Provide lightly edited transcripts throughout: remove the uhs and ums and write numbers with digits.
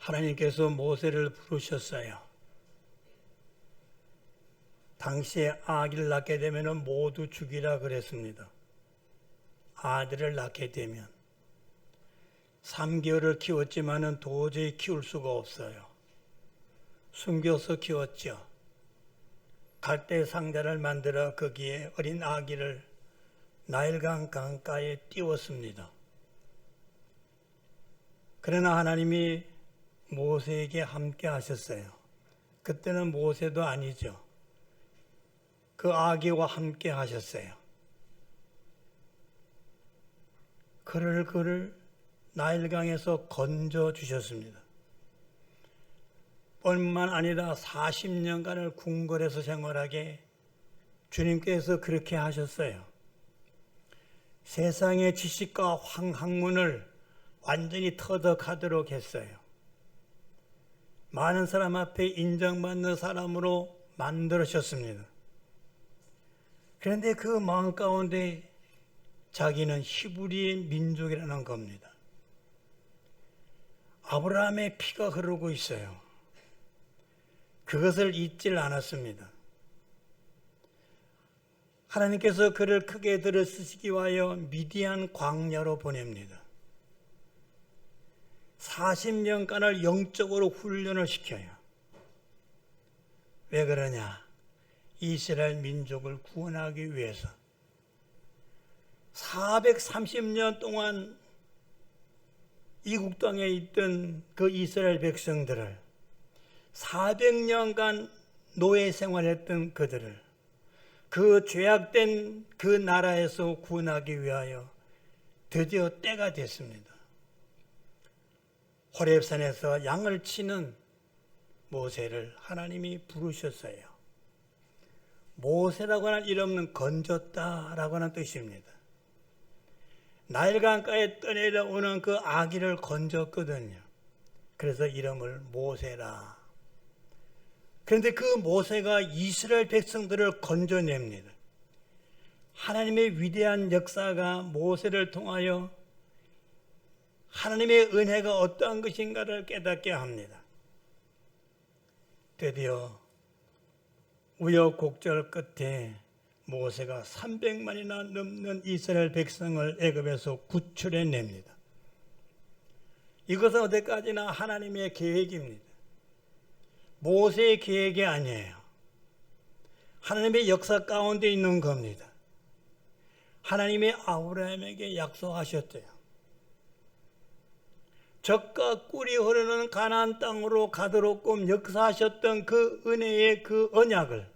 하나님께서 모세를 부르셨어요. 당시에 아기를 낳게 되면 모두 죽이라 그랬습니다. 아들을 낳게 되면 3개월을 키웠지만은 도저히 키울 수가 없어요. 숨겨서 키웠죠. 갈대 상자를 만들어 거기에 어린 아기를 나일강 강가에 띄웠습니다. 그러나 하나님이 모세에게 함께 하셨어요. 그때는 모세도 아니죠. 그 아기와 함께 하셨어요. 그를 나일강에서 건져 주셨습니다. 뿐만 아니라 40년간을 궁궐에서 생활하게 주님께서 그렇게 하셨어요. 세상의 지식과 학문을 완전히 터득하도록 했어요. 많은 사람 앞에 인정받는 사람으로 만들으셨습니다. 그런데 그 마음 가운데 자기는 히브리의 민족이라는 겁니다. 아브라함의 피가 흐르고 있어요. 그것을 잊질 않았습니다. 하나님께서 그를 크게 들어 쓰시기 위하여 미디안 광야로 보냅니다. 40년간을 영적으로 훈련을 시켜요. 왜 그러냐? 이스라엘 민족을 구원하기 위해서. 430년 동안 이국 땅에 있던 그 이스라엘 백성들을 400년간 노예 생활했던 그들을 그 죄악된 그 나라에서 구원하기 위하여 드디어 때가 됐습니다. 호렙산에서 양을 치는 모세를 하나님이 부르셨어요. 모세라고 하는 이름은 건졌다라고 하는 뜻입니다. 나일강가에 떠내려오는 그 아기를 건졌거든요. 그래서 이름을 모세라. 그런데 그 모세가 이스라엘 백성들을 건져냅니다. 하나님의 위대한 역사가 모세를 통하여 하나님의 은혜가 어떠한 것인가를 깨닫게 합니다. 드디어 우여곡절 끝에 모세가 300만이나 넘는 이스라엘 백성을 애굽에서 구출해냅니다. 이것은 어디까지나 하나님의 계획입니다. 모세의 계획이 아니에요. 하나님의 역사 가운데 있는 겁니다. 하나님이 아브라함에게 약속하셨대요. 젖과 꿀이 흐르는 가나안 땅으로 가도록 역사하셨던 그 은혜의 그 언약을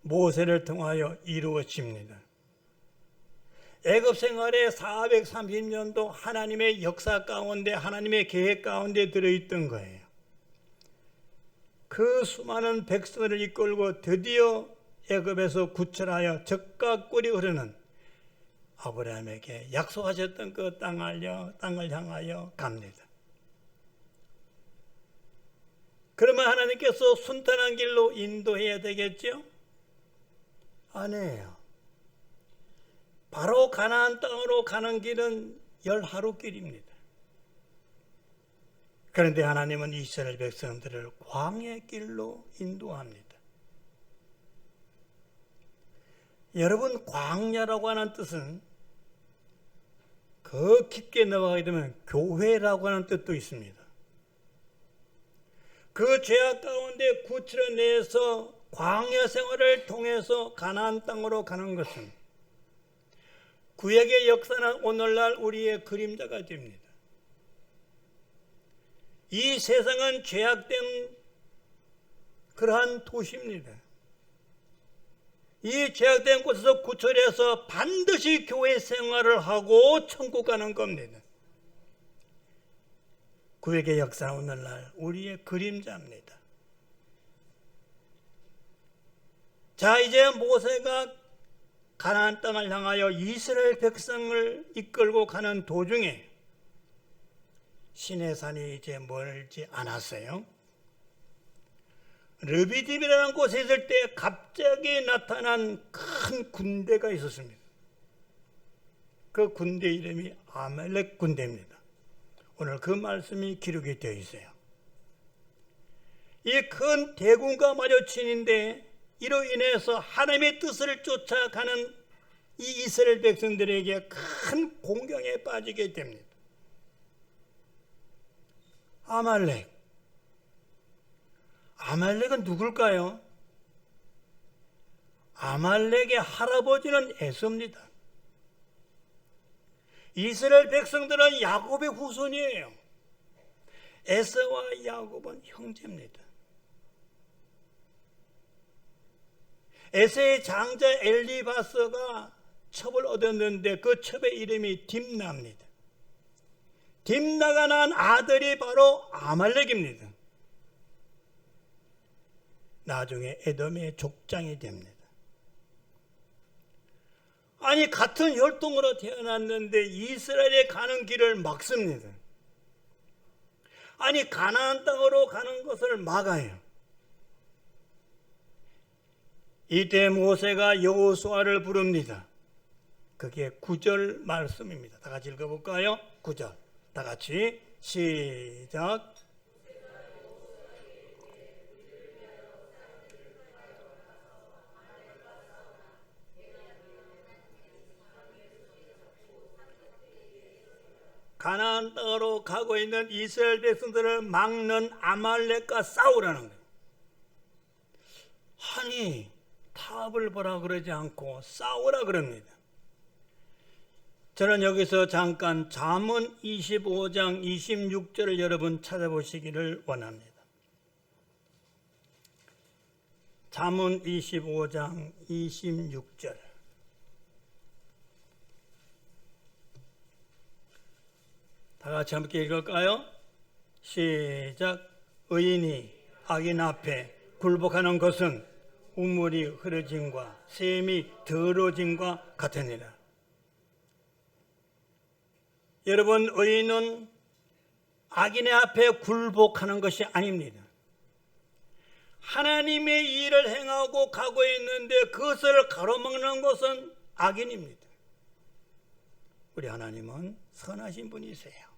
모세를 통하여 이루어집니다. 애굽 생활의 430년도 하나님의 역사 가운데 하나님의 계획 가운데 들어있던 거예요. 그 수많은 백성을 이끌고 드디어 애굽에서 구출하여 젖과 꿀이 흐르는 아브라함에게 약속하셨던 그 땅을 향하여 갑니다. 그러면 하나님께서 순탄한 길로 인도해야 되겠죠? 아니에요. 바로 가나안 땅으로 가는 길은 10하루 길입니다. 그런데 하나님은 이스라엘 백성들을 광야의 길로 인도합니다. 여러분, 광야라고 하는 뜻은 그 깊게 넘어가게 되면 교회라고 하는 뜻도 있습니다. 그 죄악 가운데 구출해내서 광야 생활을 통해서 가나안 땅으로 가는 것은 구약의 역사는 오늘날 우리의 그림자가 됩니다. 이 세상은 죄악된 그러한 도시입니다. 이 죄악된 곳에서 구출해서 반드시 교회 생활을 하고 천국 가는 겁니다. 구약의 역사는 오늘날 우리의 그림자입니다. 자, 이제 모세가 가나안 땅을 향하여 이스라엘 백성을 이끌고 가는 도중에 시내산이 이제 멀지 않았어요. 르비딤이라는 곳에 있을 때 갑자기 나타난 큰 군대가 있었습니다. 그 군대 이름이 아말렉 군대입니다. 오늘 그 말씀이 기록이 되어 있어요. 이 큰 대군과 마주치는데 이로 인해서 하나님의 뜻을 쫓아가는 이 이스라엘 백성들에게 큰 공경에 빠지게 됩니다. 아말렉은 누굴까요? 아말렉의 할아버지는 에서입니다. 이스라엘 백성들은 야곱의 후손이에요. 에서와 야곱은 형제입니다. 에서의 장자 엘리바스가 첩을 얻었는데 그 첩의 이름이 딥나입니다. 딥나가 낳은 아들이 바로 아말렉입니다. 나중에 에돔의 족장이 됩니다. 아니 같은 혈통으로 태어났는데 이스라엘에 가는 길을 막습니다. 아니 가나안 땅으로 가는 것을 막아요. 이때 모세가 여호수아를 부릅니다. 그게 9절 말씀입니다. 다 같이 읽어볼까요? 9절 다 같이 시작. 가나안 땅으로 가고 있는 이스라엘 백성들을 막는 아말렉과 싸우라는 거예요. 아니 타협을 보라 그러지 않고 싸우라 그럽니다. 저는 여기서 잠깐 잠언 25장 26절을 여러분 찾아보시기를 원합니다. 잠언 25장 26절 다 같이 함께 읽을까요? 시작. 의인이 악인 앞에 굴복하는 것은 우물이 흐려짐과 샘이 더러짐과 같으니라. 여러분, 의인은 악인의 앞에 굴복하는 것이 아닙니다. 하나님의 일을 행하고 가고 있는데 그것을 가로막는 것은 악인입니다. 우리 하나님은 선하신 분이세요.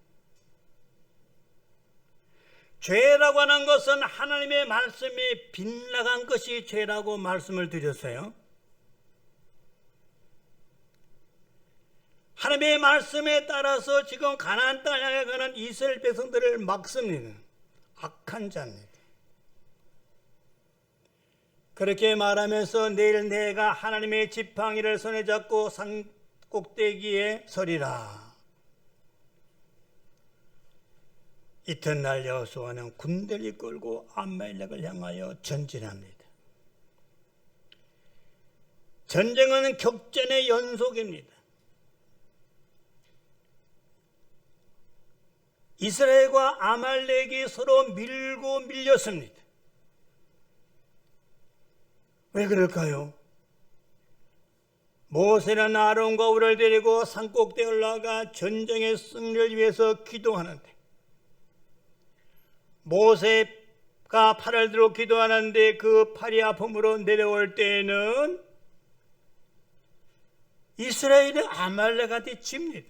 죄라고 하는 것은 하나님의 말씀이 빗나간 것이 죄라고 말씀을 드렸어요. 하나님의 말씀에 따라서 지금 가나안 땅을 향해 가는 이스라엘 백성들을 막습니다. 악한 자입니다. 그렇게 말하면서 내일 내가 하나님의 지팡이를 손에 잡고 산 꼭대기에 서리라. 이튿날 여호수아는 군대를 이끌고 아말렉을 향하여 전진합니다. 전쟁은 격전의 연속입니다. 이스라엘과 아말렉이 서로 밀고 밀렸습니다. 왜 그럴까요? 모세는 아론과 울을 데리고 산꼭대기에 올라가 전쟁의 승리를 위해서 기도하는데 모세가 팔을 들어 기도하는데 그 팔이 아픔으로 내려올 때에는 이스라엘이 아말렉한테 집니다.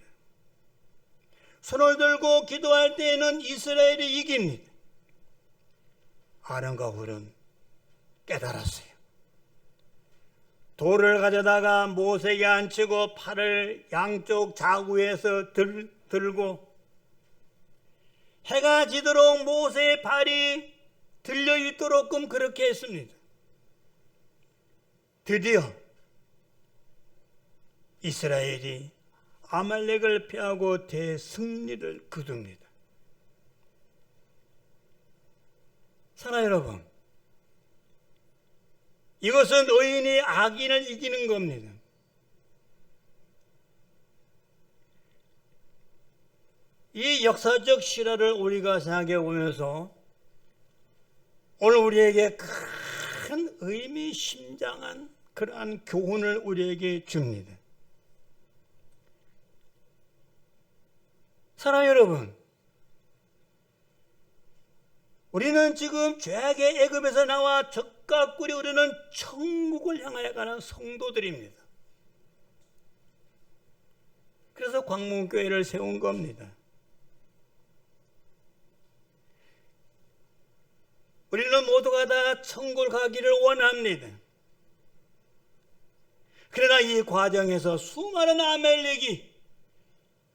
손을 들고 기도할 때에는 이스라엘이 이깁니다. 아론과 훌은 깨달았어요. 돌을 가져다가 모세에게 앉히고 팔을 양쪽 자구에서 들고 해가 지도록 모세의 발이 들려 있도록끔 그렇게 했습니다. 드디어 이스라엘이 아말렉을 패하고 대승리를 거둡니다. 사랑하는 여러분, 이것은 의인이 악인을 이기는 겁니다. 이 역사적 실화를 우리가 생각해 보면서 오늘 우리에게 큰 의미심장한 그러한 교훈을 우리에게 줍니다. 사랑하는 여러분, 우리는 지금 죄악의 애굽에서 나와 젖과 꿀이 흐르는 천국을 향하여 가는 성도들입니다. 그래서 광문교회를 세운 겁니다. 우리는 모두가 다 천국을 가기를 원합니다. 그러나 이 과정에서 수많은 아말렉이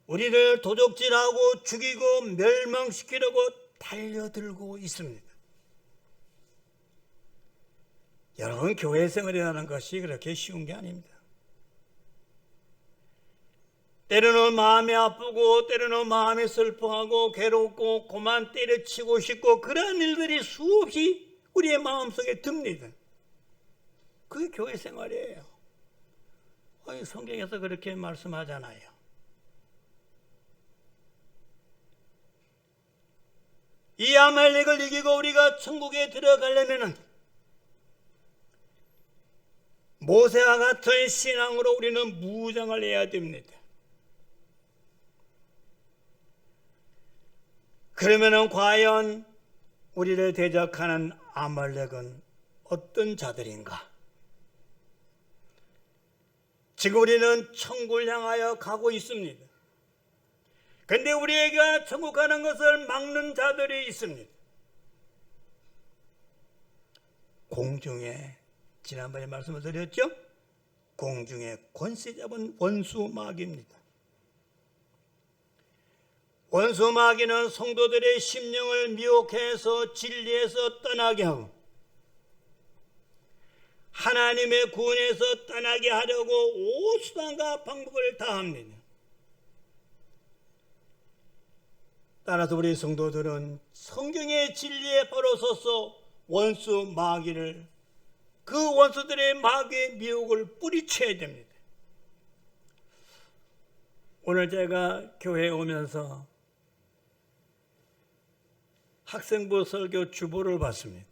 우리를 도적질하고 죽이고 멸망시키려고 달려들고 있습니다. 여러분, 교회 생활이라는 것이 그렇게 쉬운 게 아닙니다. 때로는 마음이 아프고 때로는 마음이 슬퍼하고 괴롭고 그만 때려치고 싶고 그런 일들이 수없이 우리의 마음속에 듭니다. 그게 교회 생활이에요. 성경에서 그렇게 말씀하잖아요. 이 아말렉을 이기고 우리가 천국에 들어가려면 모세와 같은 신앙으로 우리는 무장을 해야 됩니다. 그러면 과연 우리를 대적하는 아말렉은 어떤 자들인가? 지금 우리는 천국을 향하여 가고 있습니다. 그런데 우리에게 천국 가는 것을 막는 자들이 있습니다. 공중에, 지난번에 말씀을 드렸죠? 공중에 권세 잡은 원수 마귀입니다. 원수 마귀는 성도들의 심령을 미혹해서 진리에서 떠나게 하고 하나님의 구원에서 떠나게 하려고 오수단과 방법을 다합니다. 따라서 우리 성도들은 성경의 진리에 바로 서서 원수 마귀를, 그 원수들의 마귀의 미혹을 뿌리쳐야 됩니다. 오늘 제가 교회에 오면서 학생부 설교 주보를 봤습니다.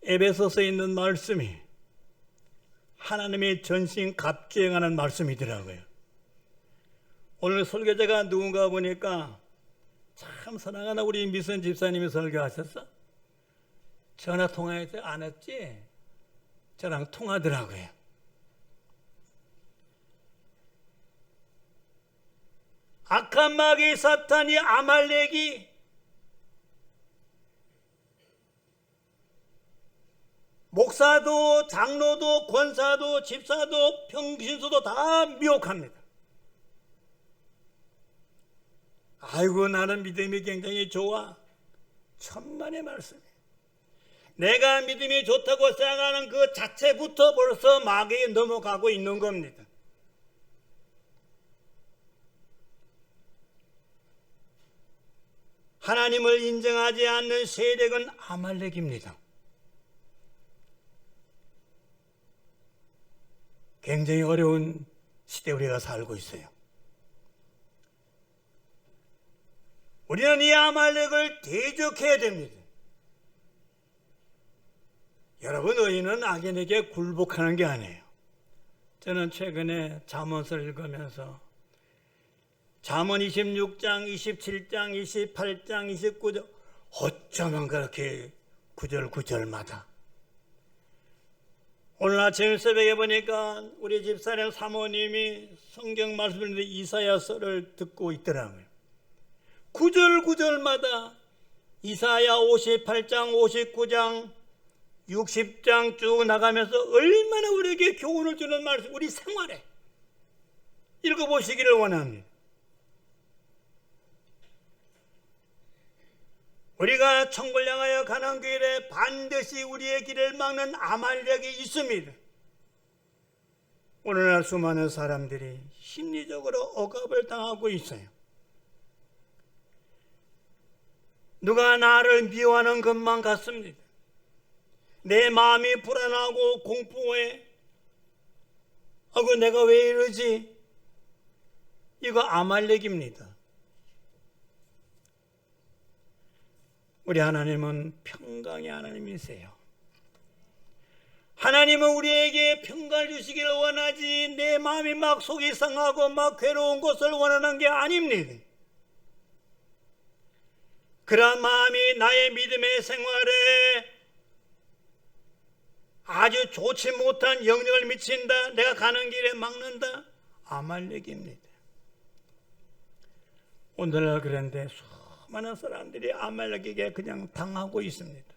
에베소서에 있는 말씀이 하나님의 전신 갑주행하는 말씀이더라고요. 오늘 설교자가 누군가 보니까 참 사랑하는 우리 미선 집사님이 설교하셨어? 전화 통화해서 안 했지? 저랑 통하더라고요. 악한 마귀 사탄이 아말렉이 목사도 장로도 권사도 집사도 평신수도 다 미혹합니다. 아이고, 나는 믿음이 굉장히 좋아. 천만의 말씀이에요. 내가 믿음이 좋다고 생각하는 그 자체부터 벌써 마귀에 넘어가고 있는 겁니다. 하나님을 인정하지 않는 세력은 아말렉입니다. 굉장히 어려운 시대에 우리가 살고 있어요. 우리는 이 아말렉을 대적해야 됩니다. 여러분, 의인은 악인에게 굴복하는 게 아니에요. 저는 최근에 잠언서를 읽으면서 잠언 26장, 27장, 28장, 29장 어쩌면 그렇게 구절마다 오늘 아침 새벽에 보니까 우리 집사람 사모님이 성경 말씀을 이사야서를 듣고 있더라고요. 구절마다 이사야 58장, 59장, 60장 쭉 나가면서 얼마나 우리에게 교훈을 주는 말씀, 우리 생활에 읽어보시기를 원합니다. 우리가 천국을 향하여 가는 길에 반드시 우리의 길을 막는 아말렉이 있습니다. 오늘날 수많은 사람들이 심리적으로 억압을 당하고 있어요. 누가 나를 미워하는 것만 같습니다. 내 마음이 불안하고 공포해. 내가 왜 이러지? 이거 아말렉입니다. 우리 하나님은 평강의 하나님이세요. 하나님은 우리에게 평강을 주시기를 원하지 내 마음이 막 속이 상하고 막 괴로운 것을 원하는 게 아닙니다. 그런 마음이 나의 믿음의 생활에 아주 좋지 못한 영향을 미친다, 내가 가는 길에 막는다, 아말렉입니다. 오늘날 그런데 수많은 사람들이 아말렉에게 그냥 당하고 있습니다.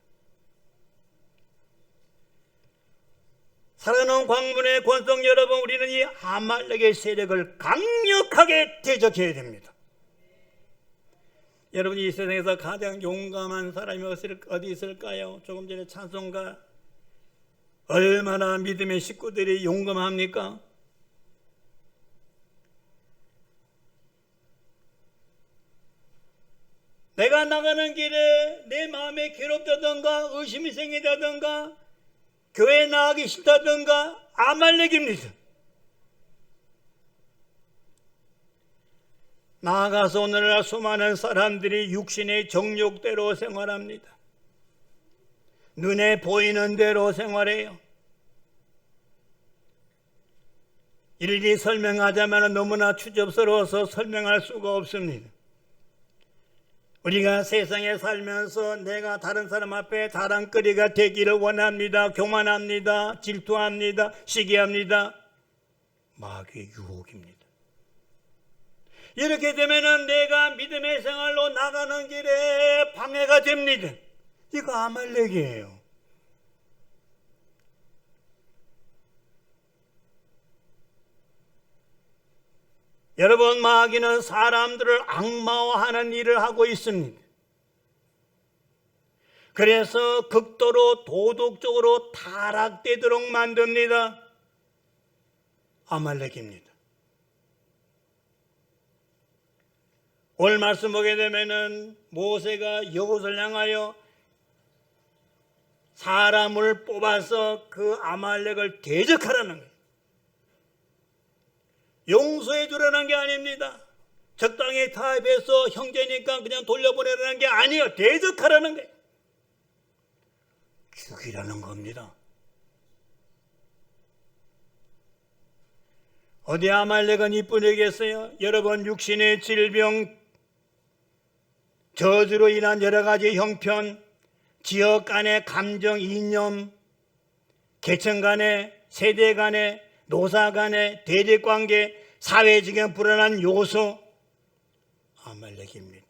사랑하는 광문의 권성 여러분, 우리는 이 아말렉의 세력을 강력하게 대적해야 됩니다. 여러분, 이 세상에서 가장 용감한 사람이 어디 있을까요? 조금 전에 찬송가 얼마나 믿음의 식구들이 용감합니까? 내가 나가는 길에 내 마음에 괴롭다던가 의심이 생기다던가 교회 나가기 싫다던가 아말렉입니다. 나아가서 오늘날 수많은 사람들이 육신의 정욕대로 생활합니다. 눈에 보이는 대로 생활해요. 일일이 설명하자면 너무나 추접스러워서 설명할 수가 없습니다. 우리가 세상에 살면서 내가 다른 사람 앞에 자랑거리가 되기를 원합니다. 교만합니다. 질투합니다. 시기합니다. 마귀의 유혹입니다. 이렇게 되면은 내가 믿음의 생활로 나가는 길에 방해가 됩니다. 이거 아말렉이에요. 여러분, 마귀는 사람들을 악마화하는 일을 하고 있습니다. 그래서 극도로 도덕적으로 타락되도록 만듭니다. 아말렉입니다. 오늘 말씀 보게 되면은 모세가 여봇을 향하여 사람을 뽑아서 그 아말렉을 대적하라는 거예요. 용서해 주라는 게 아닙니다. 적당히 타협해서 형제니까 그냥 돌려보내라는 게 아니에요. 대적하라는 거예요. 죽이라는 겁니다. 어디 아말렉은 이뿐이겠어요? 여러분, 육신의 질병, 저주로 인한 여러 가지 형편, 지역 간의 감정 이념, 계층 간의, 세대 간의, 노사 간의 대립관계, 사회적인 불안한 요소, 아말렉입니다.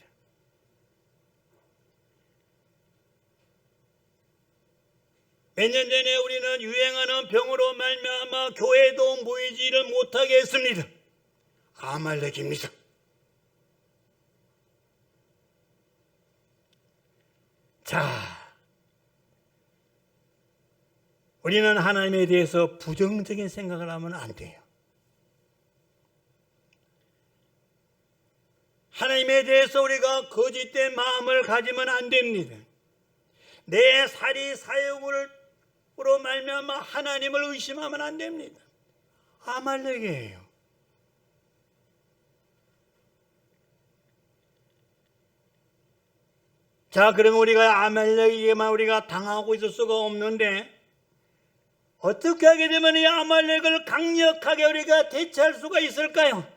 몇 년 전에 우리는 유행하는 병으로 말미암아 교회도 모이지를 못하게 했습니다. 아말렉입니다. 자, 우리는 하나님에 대해서 부정적인 생각을 하면 안 돼요. 하나님에 대해서 우리가 거짓된 마음을 가지면 안 됩니다. 내 사리 사욕으로 말미암아 하나님을 의심하면 안 됩니다. 아말렉이에요. 자, 그러면 우리가 아말렉에게만 우리가 당하고 있을 수가 없는데 어떻게 하게 되면 이 아말렉을 강력하게 우리가 대처할 수가 있을까요?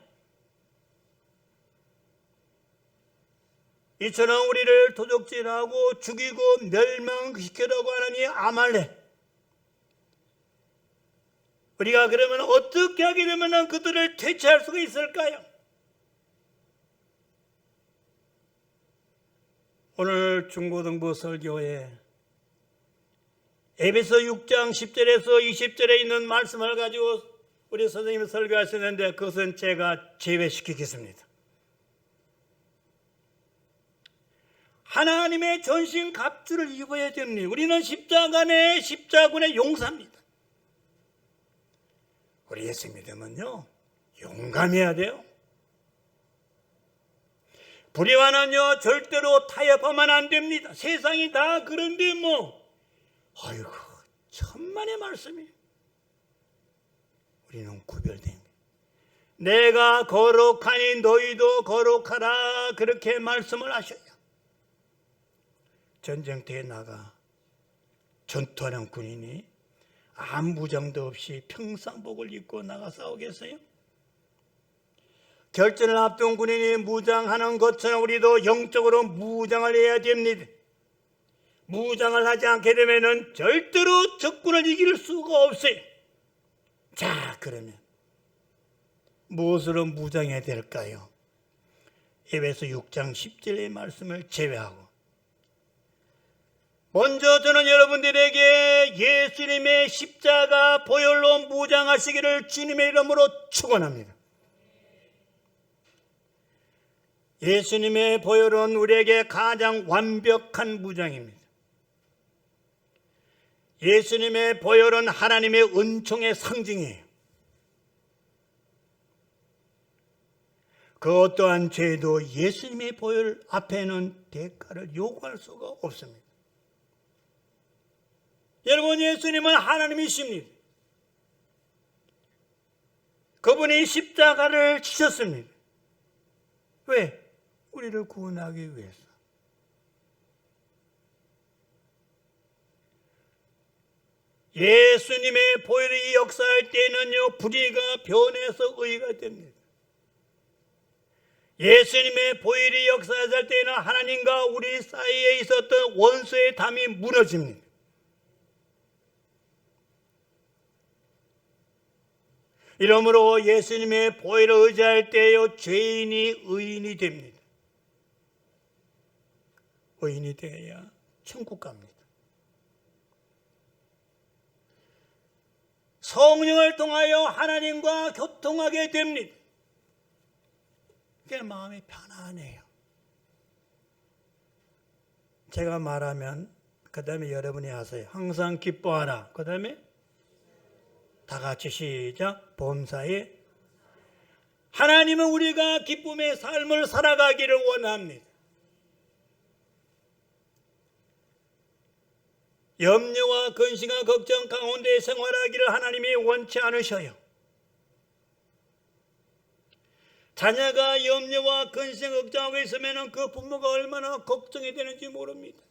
이처럼 우리를 도적질하고 죽이고 멸망시키려고 하는 이 아말렉, 우리가 그러면 어떻게 하게 되면 그들을 대처할 수가 있을까요? 오늘 중고등부 설교에 에베소 6장 10절에서 20절에 있는 말씀을 가지고 우리 선생님이 설교하셨는데 그것은 제가 제외시키겠습니다. 하나님의 전신 갑주를 입어야 됩니다. 우리는 십자군의 용사입니다. 우리 예수 믿으면요, 용감해야 돼요. 불의와는요 절대로 타협하면 안 됩니다. 세상이 다 그런데 아이고, 천만의 말씀이에요. 우리는 구별된 거예요. 내가 거룩하니 너희도 거룩하라, 그렇게 말씀을 하셔요. 전쟁터에 나가 전투하는 군인이 아무 무장도 없이 평상복을 입고 나가 싸우겠어요? 결전을 앞둔 군인이 무장하는 것처럼 우리도 영적으로 무장을 해야 됩니다. 무장을 하지 않게 되면 절대로 적군을 이길 수가 없어요. 자, 그러면 무엇으로 무장해야 될까요? 에베소 6장 10절의 말씀을 제외하고 먼저 저는 여러분들에게 예수님의 십자가 보혈로 무장하시기를 주님의 이름으로 축원합니다. 예수님의 보혈은 우리에게 가장 완벽한 무장입니다. 예수님의 보혈은 하나님의 은총의 상징이에요. 그 어떠한 죄도 예수님의 보혈 앞에는 대가를 요구할 수가 없습니다. 여러분, 예수님은 하나님이십니다. 그분이 십자가를 지셨습니다. 왜? 우리를 구원하기 위해서. 예수님의 보혈이 역사할 때는요, 불의가 변해서 의가 됩니다. 예수님의 보혈이 역사할 때는 하나님과 우리 사이에 있었던 원수의 담이 무너집니다. 이러므로 예수님의 보혈을 의지할 때요, 죄인이 의인이 됩니다. 의인이 되어야 천국 갑니다. 성령을 통하여 하나님과 교통하게 됩니다. 그게 마음이 편안해요. 제가 말하면 그 다음에 여러분이 하세요. 항상 기뻐하라. 그 다음에 다 같이 시작. 범사에. 하나님은 우리가 기쁨의 삶을 살아가기를 원합니다. 염려와 근심과 걱정 가운데 생활하기를 하나님이 원치 않으셔요. 자녀가 염려와 근심 걱정하고 있으면 그 부모가 얼마나 걱정이 되는지 모릅니다.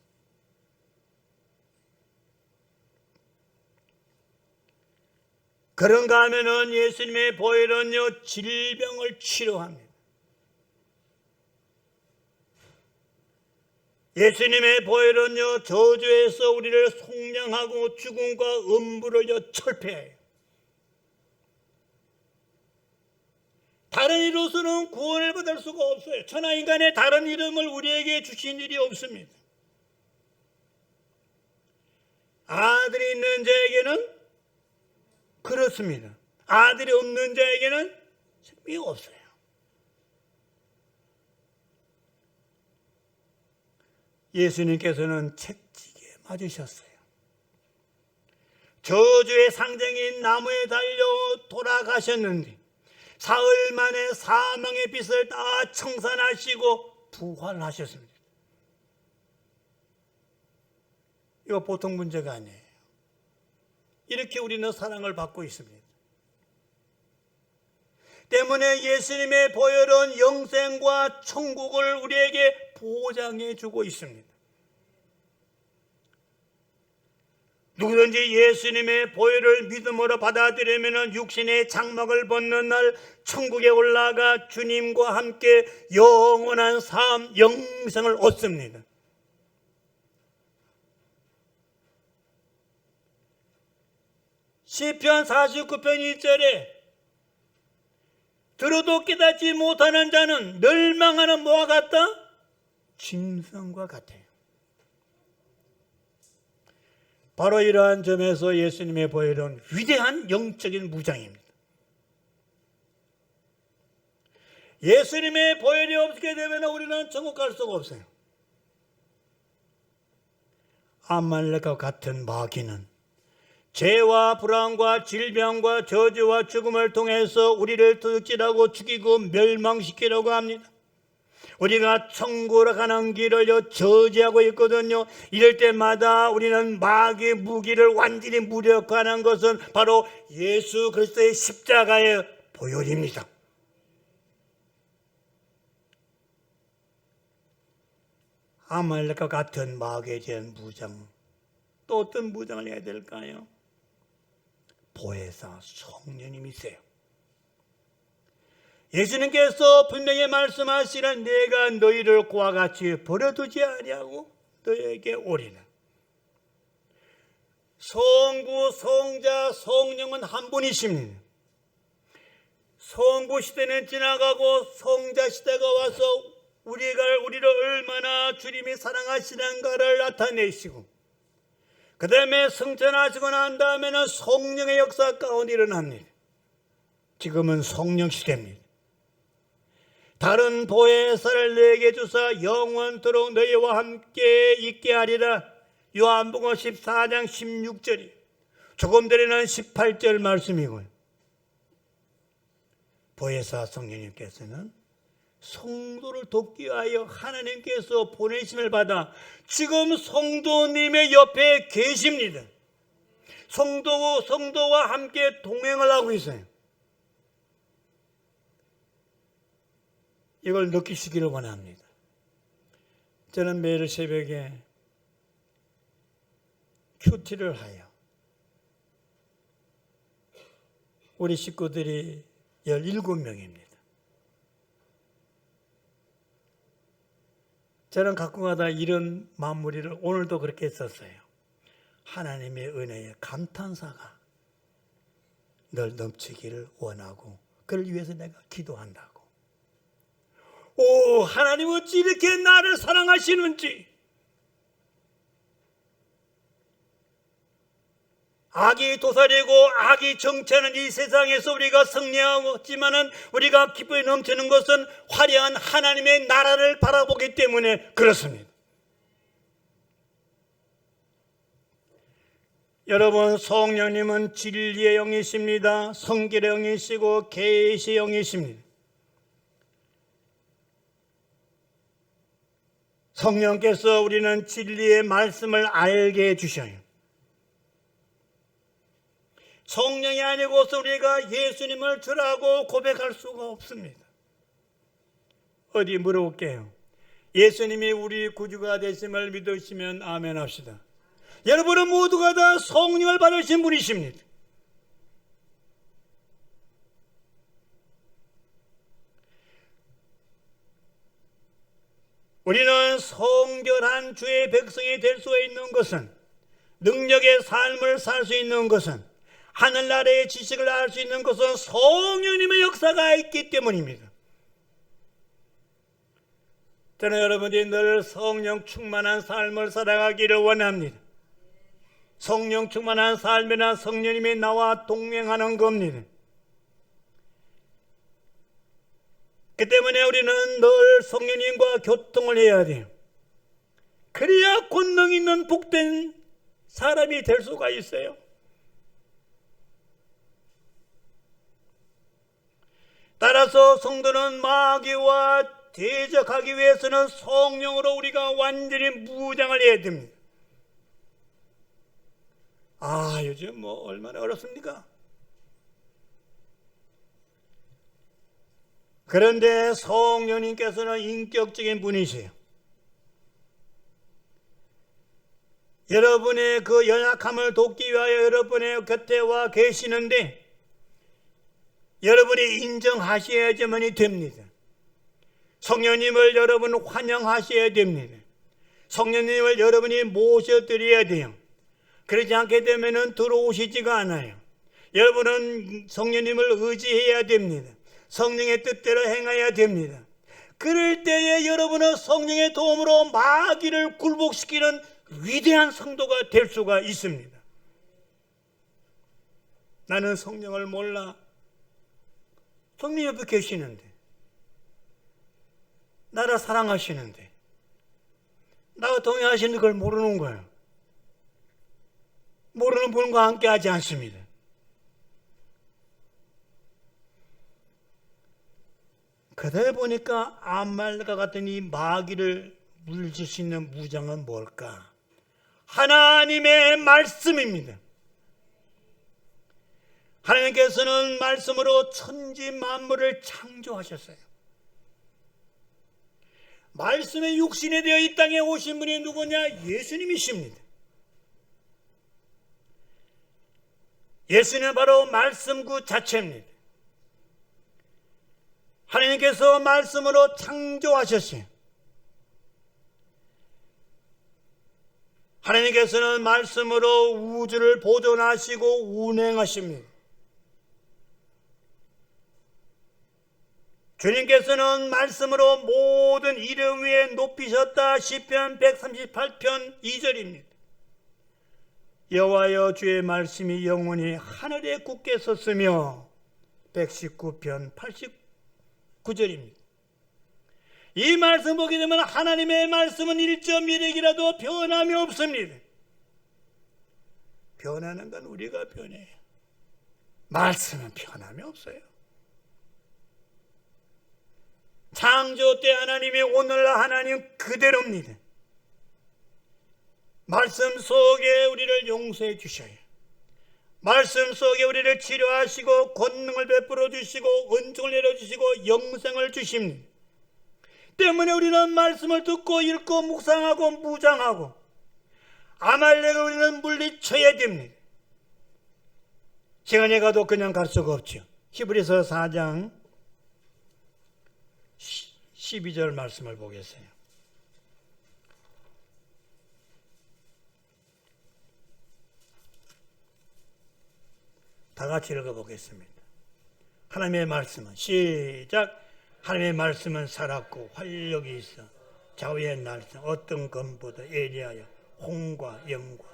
그런가 하면은 예수님의 보혈은요, 질병을 치료합니다. 예수님의 보혈은요, 저주에서 우리를 속량하고 죽음과 음부를 철폐해요. 다른 이로서는 구원을 받을 수가 없어요. 천하인간의 다른 이름을 우리에게 주신 일이 없습니다. 아들이 있는 자에게는 그렇습니다. 아들이 없는 자에게는 생명이 없어요. 예수님께서는 채찍에 맞으셨어요. 저주의 상징인 나무에 달려 돌아가셨는데 사흘 만에 사망의 빚을 다 청산하시고 부활하셨습니다. 이거 보통 문제가 아니에요. 이렇게 우리는 사랑을 받고 있습니다. 때문에 예수님의 보혈은 영생과 천국을 우리에게 보장해 주고 있습니다. 누구든지 예수님의 보혈을 믿음으로 받아들이면 육신의 장막을 벗는 날 천국에 올라가 주님과 함께 영원한 삶, 영생을 얻습니다. 시편 49편 1절에 들어도 깨닫지 못하는 자는 멸망하는 뭐와 같다? 짐승과 같아요. 바로 이러한 점에서 예수님의 보혈은 위대한 영적인 무장입니다. 예수님의 보혈이 없게 되면 우리는 천국 갈 수가 없어요. 아말렉과 같은 마귀는 죄와 불안과 질병과 저주와 죽음을 통해서 우리를 도둑질하고 죽이고 멸망시키려고 합니다. 우리가 천국으로 가는 길을 저지하고 있거든요. 이럴 때마다 우리는 마귀의 무기를 완전히 무력화하는 것은 바로 예수 그리스도의 십자가의 보혈입니다. 아말렉과 같은 마귀에 대한 무장, 또 어떤 무장을 해야 될까요? 보혜사 성령님이세요. 예수님께서 분명히 말씀하시라. 내가 너희를 그와 같이 버려두지 아니하고 너희에게 오리라. 성부, 성자, 성령은 한 분이십니다. 성부 시대는 지나가고 성자 시대가 와서 우리를 얼마나 주님이 사랑하시는가를 나타내시고, 그 다음에 승천하시고 난 다음에는 성령의 역사 가운데 일어납니다. 지금은 성령 시대입니다. 다른 보혜사를 내게 주사 영원토록 너희와 함께 있게 하리라. 요한복음 14장 16절이 조금 전에는 18절 말씀이고요. 보혜사 성령님께서는 성도를 돕기 위하여 하나님께서 보내심을 받아 지금 성도님의 옆에 계십니다. 성도와 함께 동행을 하고 있어요. 이걸 느끼시기를 원합니다. 저는 매일 새벽에 큐티를 하여 우리 식구들이 17명입니다. 저는 가끔가다 이런 마무리를 오늘도 그렇게 했었어요. 하나님의 은혜에 감탄사가 늘 넘치기를 원하고 그를 위해서 내가 기도한다고. 오, 하나님 어찌 이렇게 나를 사랑하시는지. 악이 도사리고 악이 정치하는 이 세상에서 우리가 승리하지만은 우리가 기쁨이 넘치는 것은 화려한 하나님의 나라를 바라보기 때문에 그렇습니다. 여러분, 성령님은 진리의 영이십니다. 성결의 영이시고 계시의 영이십니다. 성령께서 우리는 진리의 말씀을 알게 해주셔요. 성령이 아니고서 우리가 예수님을 주라고 고백할 수가 없습니다. 어디 물어볼게요. 예수님이 우리 구주가 되심을 믿으시면 아멘 합시다. 여러분은 모두가 다 성령을 받으신 분이십니다. 우리는 성결한 주의 백성이 될 수 있는 것은, 능력의 삶을 살 수 있는 것은, 하늘나라의 지식을 알 수 있는 것은 성령님의 역사가 있기 때문입니다. 저는 여러분들이 늘 성령 충만한 삶을 살아가기를 원합니다. 성령 충만한 삶이나 성령님이 나와 동행하는 겁니다. 그 때문에 우리는 늘 성령님과 교통을 해야 돼요. 그래야 권능 있는 복된 사람이 될 수가 있어요. 따라서 성도는 마귀와 대적하기 위해서는 성령으로 우리가 완전히 무장을 해야 됩니다. 아, 요즘 얼마나 어렵습니까? 그런데 성령님께서는 인격적인 분이세요. 여러분의 그 연약함을 돕기 위하여 여러분의 곁에 와 계시는데 여러분이 인정하셔야지만이 됩니다. 성령님을 여러분 환영하셔야 됩니다. 성령님을 여러분이 모셔드려야 돼요. 그러지 않게 되면 들어오시지가 않아요. 여러분은 성령님을 의지해야 됩니다. 성령의 뜻대로 행해야 됩니다. 그럴 때에 여러분은 성령의 도움으로 마귀를 굴복시키는 위대한 성도가 될 수가 있습니다. 나는 성령을 몰라. 성령 옆에 계시는데, 나를 사랑하시는데, 나와 동행하시는 걸 모르는 거예요. 모르는 분과 함께 하지 않습니다. 그러다 보니까 암말과 같은 이 마귀를 물리칠 수 있는 무장은 뭘까? 하나님의 말씀입니다. 하나님께서는 말씀으로 천지 만물을 창조하셨어요. 말씀의 육신이 되어 이 땅에 오신 분이 누구냐? 예수님이십니다. 예수님은 바로 말씀 그 자체입니다. 하나님께서 말씀으로 창조하셨어요. 하나님께서는 말씀으로 우주를 보존하시고 운행하십니다. 주님께서는 말씀으로 모든 이름 위에 높이셨다. 시편 138편 2절입니다. 여호와여 주의 말씀이 영원히 하늘에 굳게 섰으며 119편 89절입니다. 이 말씀 보게 되면 하나님의 말씀은 1.1핵이라도 변함이 없습니다. 변하는 건 우리가 변해요. 말씀은 변함이 없어요. 창조 때 하나님이 오늘날 하나님 그대로입니다. 말씀 속에 우리를 용서해 주셔요. 말씀 속에 우리를 치료하시고 권능을 베풀어 주시고 은총을 내려주시고 영생을 주십니다. 때문에 우리는 말씀을 듣고 읽고 묵상하고 무장하고 아말렉을 우리는 물리쳐야 됩니다. 시간이 가도 그냥 갈 수가 없죠. 히브리서 4장 12절 말씀을 보겠어요. 다 같이 읽어보겠습니다. 하나님의 말씀은 시작. 하나님의 말씀은 살았고 활력이 있어 좌우의 날선 어떤 검보다 예리하여 홍과 영과.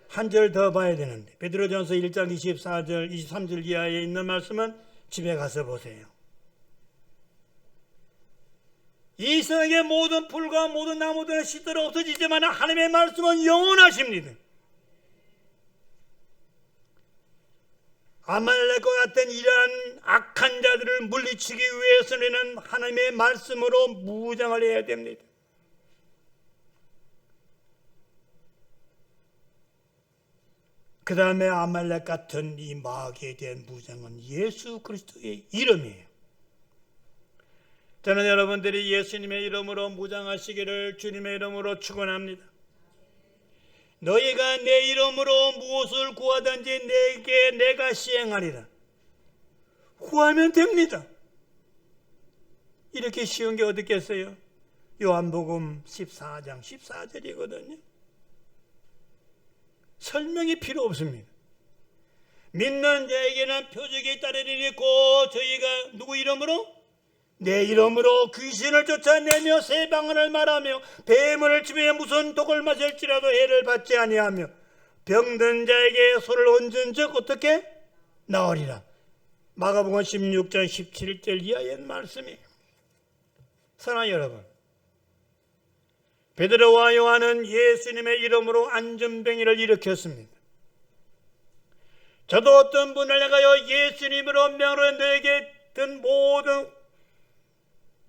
한 절 더 봐야 되는데 베드로전서 1장 24절 23절 이하에 있는 말씀은 집에 가서 보세요. 이 세상의 모든 풀과 모든 나무들은 시들어 없어지지만 하나님의 말씀은 영원하십니다. 아말렉과 같은 이러한 악한 자들을 물리치기 위해서는 하나님의 말씀으로 무장을 해야 됩니다. 그 다음에 아말렉 같은 이 마귀에 대한 무장은 예수 그리스도의 이름이에요. 저는 여러분들이 예수님의 이름으로 무장하시기를 주님의 이름으로 축원합니다. 너희가 내 이름으로 무엇을 구하든지 내게 내가 시행하리라. 구하면 됩니다. 이렇게 쉬운 게 어디 있겠어요? 요한복음 14장 14절이거든요. 설명이 필요 없습니다. 믿는 자에게는 표적이 따르리니 곧 저희가 누구 이름으로? 내 이름으로 귀신을 쫓아내며 새 방언을 말하며 뱀을 치며 무슨 독을 마실지라도 해를 받지 아니하며 병든 자에게 손을 얹은 적 어떻게? 나으리라. 마가복음 16장 17절 이하의 말씀이에요. 사랑하는 여러분, 베드로와 요한은 예수님의 이름으로 안전병이를 일으켰습니다. 저도 어떤 분을 향하여 예수님으로 명으로 너에게 든 모든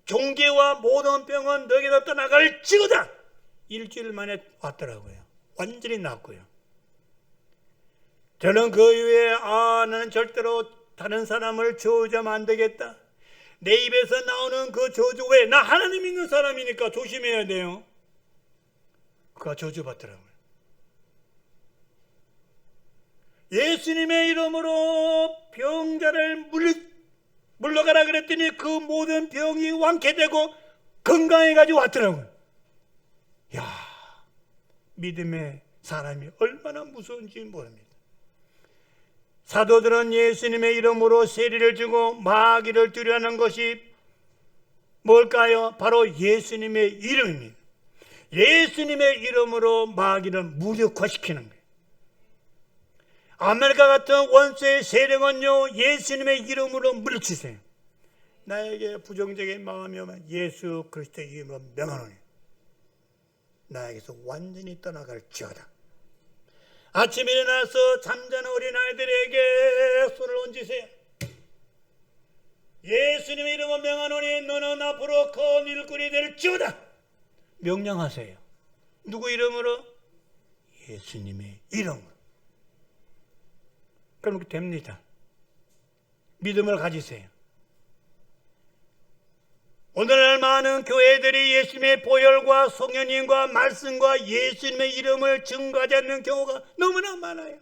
종괴와 모든 병은 너에게로 떠나갈지어다. 일주일 만에 왔더라고요. 완전히 낫고요. 저는 그 이후에 나는 절대로 다른 사람을 저주하면 안 되겠다. 내 입에서 나오는 그 저주 왜? 나 하나님 믿는 사람이니까 조심해야 돼요. 그가 저주받더라고요. 예수님의 이름으로 병자를 물러가라 그랬더니 그 모든 병이 완쾌되고 건강해가지고 왔더라고요. 이야, 믿음의 사람이 얼마나 무서운지 모릅니다. 사도들은 예수님의 이름으로 세리를 주고 마귀를 두려워하는 것이 뭘까요? 바로 예수님의 이름입니다. 예수님의 이름으로 마귀를 무력화시키는 거예요. 아메리카 같은 원수의 세력은요, 예수님의 이름으로 물리치세요. 나에게 부정적인 마음이 오면 예수 그리스도의 이름으로 명하노니 나에게서 완전히 떠나갈지어다. 아침에 일어나서 잠자는 어린아이들에게 손을 얹으세요. 예수님의 이름으로 명하노니 너는 앞으로 큰 일꾼이 될지어다. 명령하세요. 누구 이름으로? 예수님의 이름으로. 그럼 됩니다. 믿음을 가지세요. 오늘날 많은 교회들이 예수님의 보혈과 성령님과 말씀과 예수님의 이름을 증거하지 않는 경우가 너무나 많아요.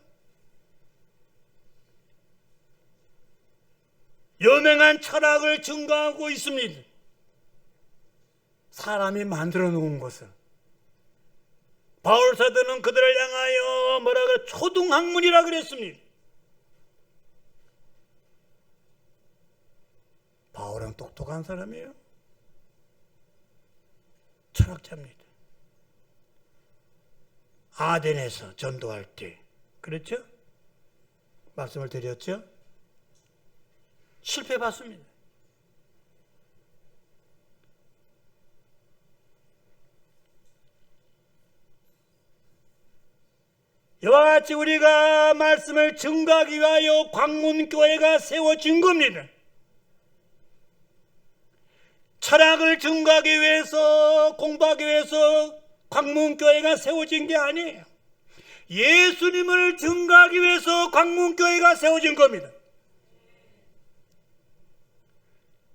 유명한 철학을 증거하고 있습니다. 사람이 만들어 놓은 것을. 바울사도는 그들을 향하여 뭐라 그래? 초등학문이라 그랬습니다. 그냥 똑똑한 사람이에요. 철학자입니다. 아덴에서 전도할 때 그렇죠? 말씀을 드렸죠? 실패받습니다. 이와 같이 우리가 말씀을 증거하기 위하여 광문교회가 세워진 겁니다. 철학을 증거하기 위해서, 공부하기 위해서 광문교회가 세워진 게 아니에요. 예수님을 증거하기 위해서 광문교회가 세워진 겁니다.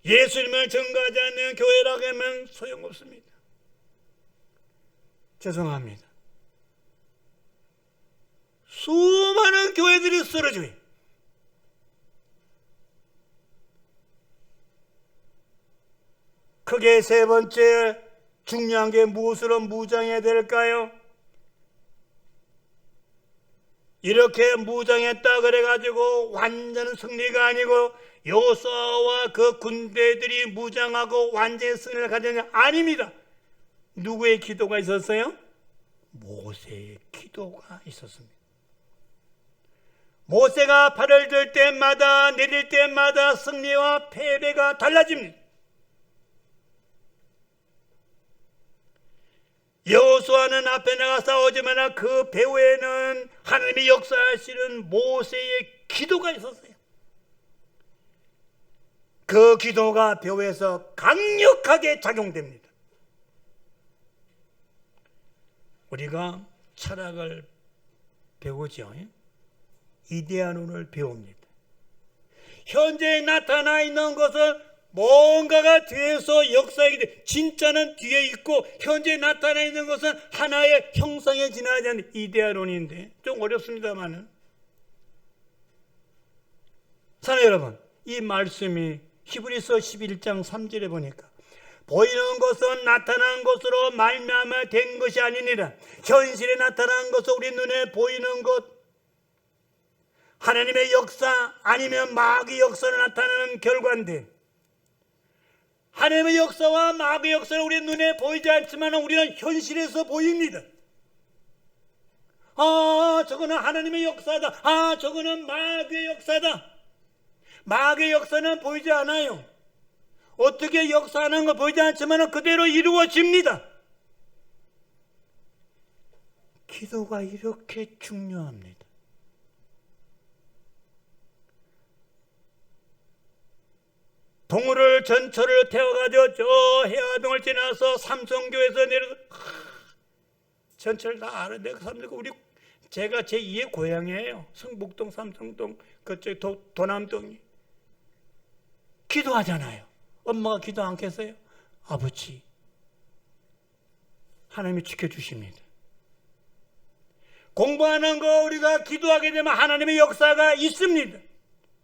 예수님을 증거하지 않는 교회라고 하면 소용없습니다. 죄송합니다. 수많은 교회들이 쓰러져요. 크게 세 번째 중요한 게 무엇으로 무장해야 될까요? 이렇게 무장했다 그래가지고 완전 승리가 아니고 여호수아와 그 군대들이 무장하고 완전히 승리를 가졌냐? 아닙니다. 누구의 기도가 있었어요? 모세의 기도가 있었습니다. 모세가 발을 들 때마다 내릴 때마다 승리와 패배가 달라집니다. 여호수아는 앞에 나가 싸우지만 그 배후에는 하나님이 역사하시는 모세의 기도가 있었어요. 그 기도가 배후에서 강력하게 작용됩니다. 우리가 철학을 배우죠. 이데아론을 배웁니다. 현재 나타나 있는 것은 뭔가가 뒤에서 역사이기 때문에 진짜는 뒤에 있고 현재 나타나 있는 것은 하나의 형상에 지나지 않는 이데아론인데 좀 어렵습니다만은 사랑하는 여러분, 이 말씀이 히브리서 11장 3절에 보니까 보이는 것은 나타난 것으로 말미암아 된 것이 아니니라. 현실에 나타난 것은 우리 눈에 보이는 것, 하나님의 역사 아니면 마귀의 역사로 나타나는 결과인데, 하나님의 역사와 마귀의 역사는 우리 눈에 보이지 않지만 우리는 현실에서 보입니다. 아, 저거는 하나님의 역사다. 아, 저거는 마귀의 역사다. 마귀의 역사는 보이지 않아요. 어떻게 역사하는 거 보이지 않지만 그대로 이루어집니다. 기도가 이렇게 중요합니다. 동물을 전철을 태워가지고 저 해화동을 지나서 삼성교에서 내려서 전철 다 알아. 내가 삼성 우리 제가 제 2의 고향이에요. 성북동, 삼성동, 그쪽 도남동이. 기도하잖아요. 엄마가 기도 않겠어요? 아버지, 하나님이 지켜주십니다. 공부하는 거 우리가 기도하게 되면 하나님의 역사가 있습니다.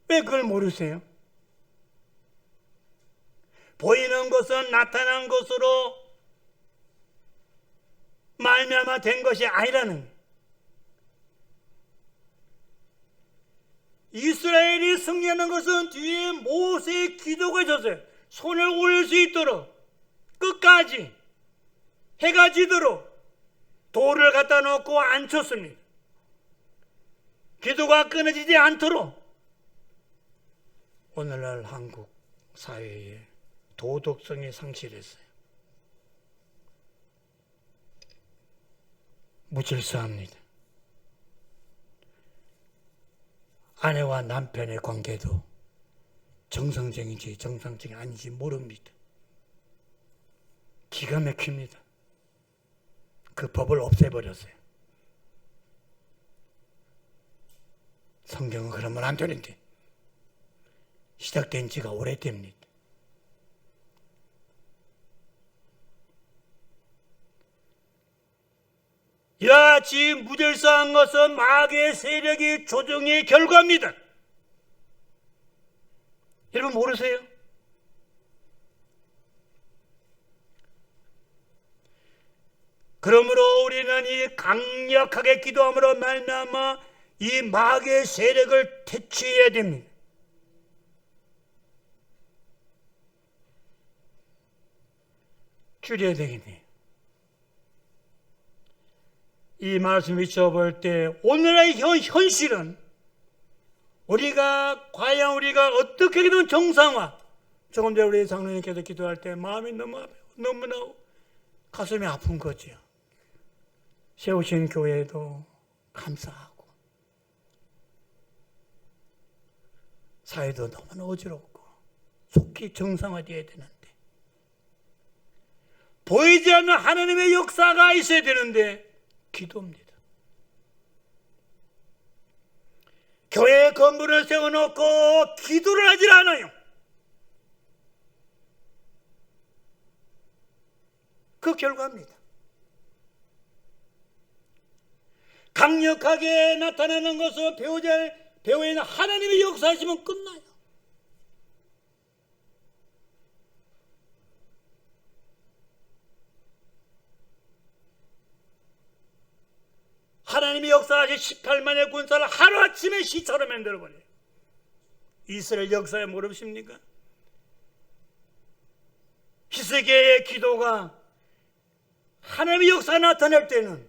왜 그걸 모르세요? 보이는 것은 나타난 것으로 말미암아 된 것이 아니라는 거예요. 이스라엘이 승리하는 것은 뒤에 모세의 기도가 있었어요. 손을 올릴 수 있도록 끝까지 해가 지도록 돌을 갖다 놓고 앉혔습니다. 기도가 끊어지지 않도록. 오늘날 한국 사회에 도덕성이 상실했어요. 무질서합니다. 아내와 남편의 관계도 정상적인지 정상적이 아닌지 모릅니다. 기가 막힙니다. 그 법을 없애버렸어요. 성경은 그러면 안 되는데 시작된 지가 오래됩니다. 이와 같이 무질서한 것은 마귀의 세력이 조종의 결과입니다. 여러분 모르세요? 그러므로 우리는 이 강력하게 기도함으로 말미암아 이 마귀의 세력을 퇴치해야 됩니다. 줄여야 되겠네요. 이 말씀 비춰볼 때 오늘의 현실은 과연 우리가 어떻게든 정상화, 조금 전에 우리 장로님께서 기도할 때 마음이 너무나 가슴이 아픈 거지요. 세우신 교회도 감사하고 사회도 너무나 어지럽고 속히 정상화되어야 되는데 보이지 않는 하나님의 역사가 있어야 되는데 기도입니다. 교회 건물을 세워놓고 기도를 하질 않아요. 그 결과입니다. 강력하게 나타나는 것은 배우에는 하나님의 역사하시면 끝나요. 하나님의 역사하신 18만의 군사를 하루아침에 시처럼 만들어버려요. 이스라엘 역사에 모르십니까? 히스기야의 기도가 하나님의 역사가 나타날 때는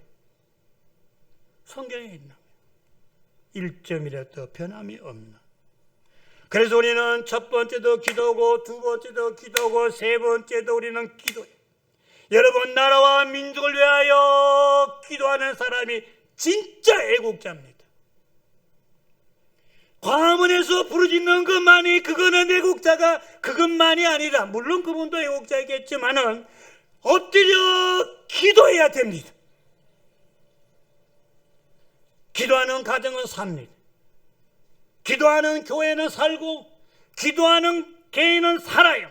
성경에 있는 1점이라도 변함이 없는. 그래서 우리는 첫 번째도 기도고 두 번째도 기도고 세 번째도 우리는 기도예요. 여러분, 나라와 민족을 위하여 기도하는 사람이 진짜 애국자입니다. 광화문에서 부르짖는 그거는 애국자가 그것만이 아니라, 물론 그분도 애국자이겠지만은 엎드려 기도해야 됩니다. 기도하는 가정은 삽니다. 기도하는 교회는 살고 기도하는 개인은 살아요.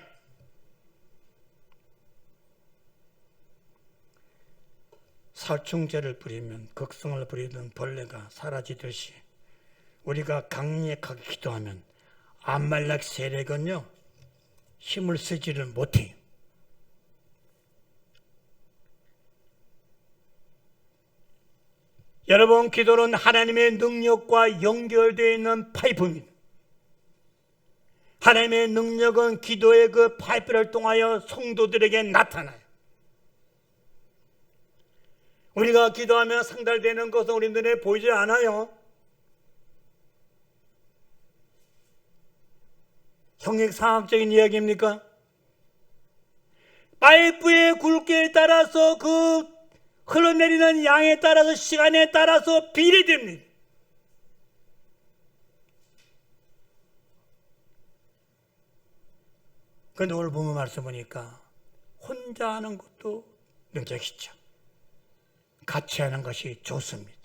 살충제를 뿌리면 극성을 부리던 벌레가 사라지듯이 우리가 강력하게 기도하면 암말렉 세력은요 힘을 쓰지를 못해요. 여러분, 기도는 하나님의 능력과 연결되어 있는 파이프입니다. 하나님의 능력은 기도의 그 파이프를 통하여 성도들에게 나타나요. 우리가 기도하며 상달되는 것은 우리 눈에 보이지 않아요. 형식상학적인 이야기입니까? 파이프의 굵기에 따라서 그 흘러내리는 양에 따라서 시간에 따라서 비례됩니다. 그런데 오늘 본문 말씀 보니까 혼자 하는 것도 능력이죠. 같이 하는 것이 좋습니다.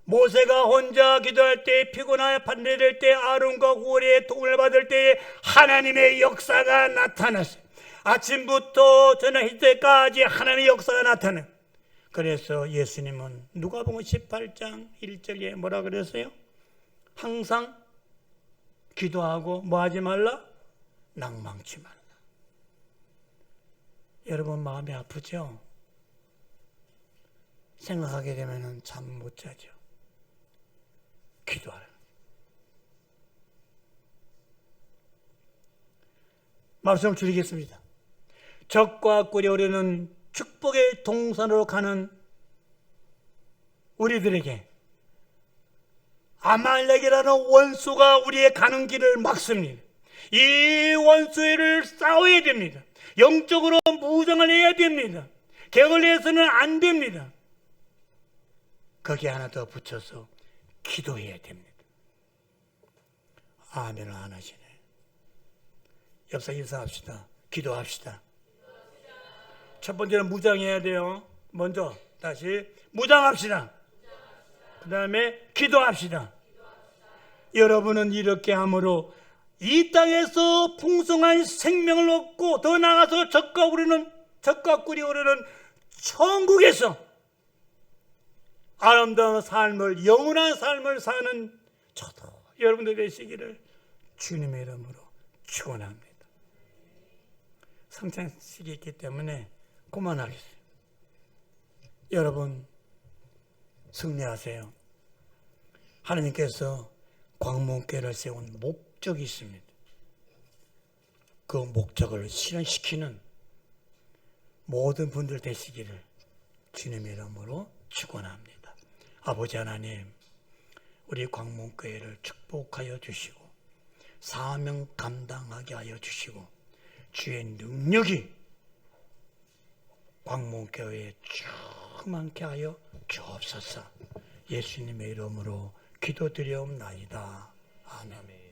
모세가 혼자 기도할 때, 피곤하여 반대될 때, 아론과 후리의 도움을 받을 때에 하나님의 역사가 나타났어요. 아침부터 저녁 때까지 하나님의 역사가 나타나요. 그래서 예수님은 누가복음 18장 1절에 뭐라 그랬어요? 항상 기도하고 뭐 하지 말라? 낭망치 말라. 여러분, 마음이 아프죠? 생각하게 되면 잠 못 자죠. 기도하라. 말씀을 줄이겠습니다. 적과 꿀이 오르는 축복의 동산으로 가는 우리들에게 아말렉이라는 원수가 우리의 가는 길을 막습니다. 이 원수를 싸워야 됩니다. 영적으로 무장을 해야 됩니다. 격을 내서는 안 됩니다. 거기에 하나 더 붙여서 기도해야 됩니다. 아멘을 안 하시네. 옆사 인사합시다. 기도합시다. 첫 번째는 무장해야 돼요. 먼저 다시 무장합시다. 그 다음에 기도합시다. 여러분은 이렇게 함으로 이 땅에서 풍성한 생명을 얻고 더 나아가서 적과 꿀이 오르는 천국에서 아름다운 삶을, 영원한 삶을 사는 저도 여러분들 되시기를 주님의 이름으로 축원합니다. 성찬식이 있기 때문에 그만하겠습니다. 여러분, 승리하세요. 하나님께서 광문교회를 세운 목적이 있습니다. 그 목적을 실현시키는 모든 분들 되시기를 주님의 이름으로 축원합니다. 아버지 하나님, 우리 광문교회를 축복하여 주시고 사명 감당하게 하여 주시고 주의 능력이 광문교회에 충만케 하여 주옵소서. 예수님의 이름으로 기도드리옵나이다. 아멘.